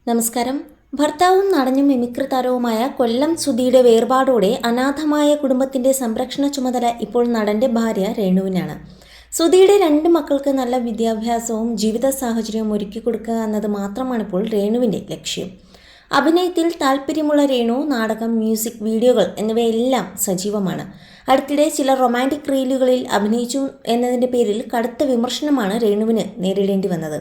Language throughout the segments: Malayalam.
നമസ്കാരം. ഭർത്താവും നടനും മിമിക്രി താരവുമായ കൊല്ലം സുധിയുടെ വേർപാടോടെ അനാഥമായ കുടുംബത്തിന്റെ സംരക്ഷണ ചുമതല ഇപ്പോൾ നടന്റെ ഭാര്യ രേണുവിനാണ്. സുധിയുടെ 2 മക്കൾക്ക് നല്ല വിദ്യാഭ്യാസവും ജീവിത സാഹചര്യവും ഒരുക്കി കൊടുക്കുക എന്നത് മാത്രമാണിപ്പോൾ രേണുവിന്റെ ലക്ഷ്യം. അഭിനയത്തിൽ താല്പര്യമുള്ള രേണു നാടകം, മ്യൂസിക് വീഡിയോകൾ എന്നിവയെല്ലാം സജീവമാണ്. അടുത്തിടെ ചില റൊമാൻറ്റിക് റീലുകളിൽ അഭിനയിച്ചു എന്നതിൻ്റെ പേരിൽ കടുത്ത വിമർശനമാണ് രേണുവിന് നേരിടേണ്ടി വന്നത്.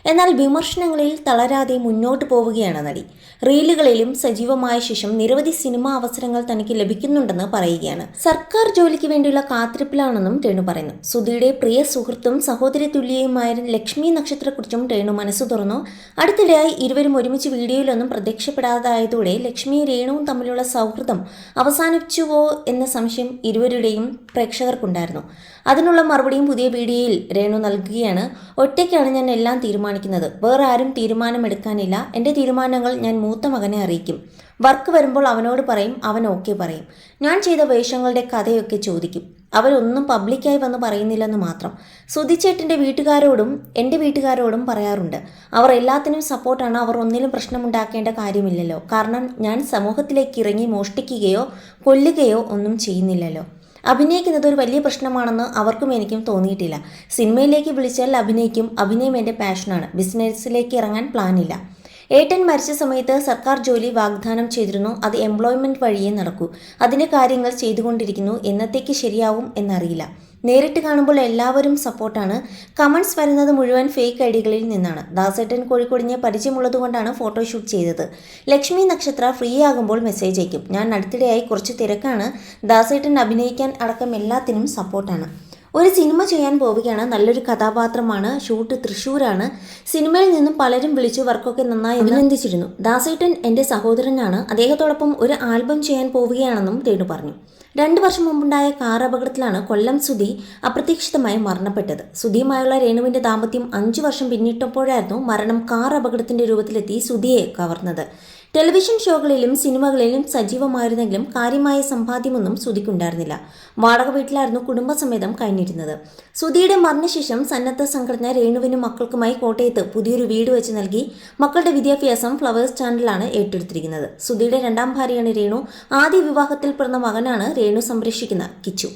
എന്നാൽ വിമർശനങ്ങളിൽ തളരാതെ മുന്നോട്ട് പോവുകയാണ് നടി. റീലുകളിലും സജീവമായ ശേഷം നിരവധി സിനിമാ അവസരങ്ങൾ തനിക്ക് ലഭിക്കുന്നുണ്ടെന്ന് പറയുകയാണ്. സർക്കാർ ജോലിക്ക് വേണ്ടിയുള്ള കാത്തിരിപ്പിലാണെന്നും രേണു പറയുന്നു. സുധിയുടെ പ്രിയ സുഹൃത്തും സഹോദരി തുല്യയുമായ ലക്ഷ്മി നക്ഷത്രയെക്കുറിച്ചും രേണു മനസ്സു തുറന്നു. അടുത്തിടെയായി ഇരുവരും ഒരുമിച്ച് വീഡിയോയിലൊന്നും പ്രത്യക്ഷപ്പെടാതായതോടെ ലക്ഷ്മിയും രേണുവും തമ്മിലുള്ള സൗഹൃദം അവസാനിച്ചുവോ എന്ന സംശയം ഇരുവരുടെയും പ്രേക്ഷകർക്കുണ്ടായിരുന്നു. അതിനുള്ള മറുപടിയും പുതിയ വീഡിയോയിൽ രേണു നൽകുകയാണ്. ഒറ്റയ്ക്കാണ് ഞാൻ എല്ലാം തീരുമാനിക്കുന്നത്. വേറെ ആരും തീരുമാനമെടുക്കാനില്ല. എൻ്റെ തീരുമാനങ്ങൾ ഞാൻ മൂത്ത മകനെ അറിയിക്കും. വർക്ക് വരുമ്പോൾ അവനോട് പറയും, അവൻ ഓക്കെ പറയും. ഞാൻ ചെയ്ത വേഷങ്ങളുടെ കഥയൊക്കെ ചോദിക്കും. അവരൊന്നും പബ്ലിക്കായി വന്ന് പറയുന്നില്ലെന്ന് മാത്രം. സുധിച്ചേട്ടൻ്റെ വീട്ടുകാരോടും എൻ്റെ വീട്ടുകാരോടും പറയാറുണ്ട്. അവർ എല്ലാത്തിനും സപ്പോർട്ടാണ്. അവർ ഒന്നിലും പ്രശ്നമുണ്ടാക്കേണ്ട കാര്യമില്ലല്ലോ. കാരണം ഞാൻ സമൂഹത്തിലേക്ക് ഇറങ്ങി മോഷ്ടിക്കുകയോ കൊല്ലുകയോ ഒന്നും ചെയ്യുന്നില്ലല്ലോ. അഭിനയിക്കുന്നത് ഒരു വലിയ പ്രശ്നമാണെന്ന് അവർക്കും എനിക്കും തോന്നിയിട്ടില്ല. സിനിമയിലേക്ക് വിളിച്ചാൽ അഭിനയിക്കും. അഭിനയം എൻ്റെ പാഷനാണ്. ബിസിനസ്സിലേക്ക് ഇറങ്ങാൻ പ്ലാനില്ല. ഏട്ടൻ മരിച്ച സമയത്ത് സർക്കാർ ജോലി വാഗ്ദാനം ചെയ്തിരുന്നു. അത് എംപ്ലോയ്മെൻറ്റ് വഴിയേ നടക്കൂ. അതിൻ്റെ കാര്യങ്ങൾ ചെയ്തുകൊണ്ടിരിക്കുന്നു. എന്നത്തേക്ക് ശരിയാവും എന്നറിയില്ല. നേരിട്ട് കാണുമ്പോൾ എല്ലാവരും സപ്പോർട്ടാണ്. കമൻസ് വരുന്നത് മുഴുവൻ ഫേക്ക് ഐഡികളിൽ നിന്നാണ്. ദാസേട്ടൻ കോഴിക്കോടിനെ പരിചയമുള്ളതുകൊണ്ടാണ് ഫോട്ടോഷൂട്ട് ചെയ്തത്. ലക്ഷ്മി നക്ഷത്ര ഫ്രീ ആകുമ്പോൾ മെസ്സേജ് അയക്കും. ഞാൻ അടുത്തിടെയായി കുറച്ച് തിരക്കാണ്. ദാസേട്ടൻ അഭിനയിക്കാൻ അടക്കം എല്ലാത്തിനും സപ്പോർട്ടാണ്. ഒരു സിനിമ ചെയ്യാൻ പോവുകയാണ്. നല്ലൊരു കഥാപാത്രമാണ്. ഷൂട്ട് തൃശ്ശൂരാണ്. സിനിമയിൽ നിന്നും പലരും വിളിച്ചു വർക്കൊക്കെ നന്നായി അഭിനന്ദിച്ചിരുന്നു. ദാസേട്ടൻ എൻ്റെ സഹോദരനാണ്. അദ്ദേഹത്തോടൊപ്പം ഒരു ആൽബം ചെയ്യാൻ പോവുകയാണെന്നും രേണു പറഞ്ഞു. 2 വർഷം മുമ്പുണ്ടായ കാർ അപകടത്തിലാണ് കൊല്ലം സുധി അപ്രതീക്ഷിതമായി മരണപ്പെട്ടത്. സുധിയുമായുള്ള രേണുവിൻ്റെ ദാമ്പത്യം 5 വർഷം പിന്നിട്ടപ്പോഴായിരുന്നു മരണം കാർ അപകടത്തിൻ്റെ രൂപത്തിലെത്തി സുധിയെ കവർന്നത്. ടെലിവിഷൻ ഷോകളിലും സിനിമകളിലും സജീവമായിരുന്നെങ്കിലും കാര്യമായ സമ്പാദ്യമൊന്നും സുധിക്കുണ്ടായിരുന്നില്ല. വാടക വീട്ടിലായിരുന്നു കുടുംബസമേതം കഴിഞ്ഞിരുന്നത്. സുധിയുടെ മരണശേഷം സന്നദ്ധ സംഘടന രേണുവിനും മക്കൾക്കുമായി കോട്ടയത്ത് പുതിയൊരു വീട് വെച്ച് നൽകി. മക്കളുടെ വിദ്യാഭ്യാസം ഫ്ലവേഴ്സ് ചാനലാണ് ഏറ്റെടുത്തിരിക്കുന്നത്. സുധിയുടെ 2ാം ഭാര്യയാണ് രേണു. ആദ്യ വിവാഹത്തിൽ പിറന്ന മകനാണ് രേണു സംരക്ഷിക്കുന്ന കിച്ചു.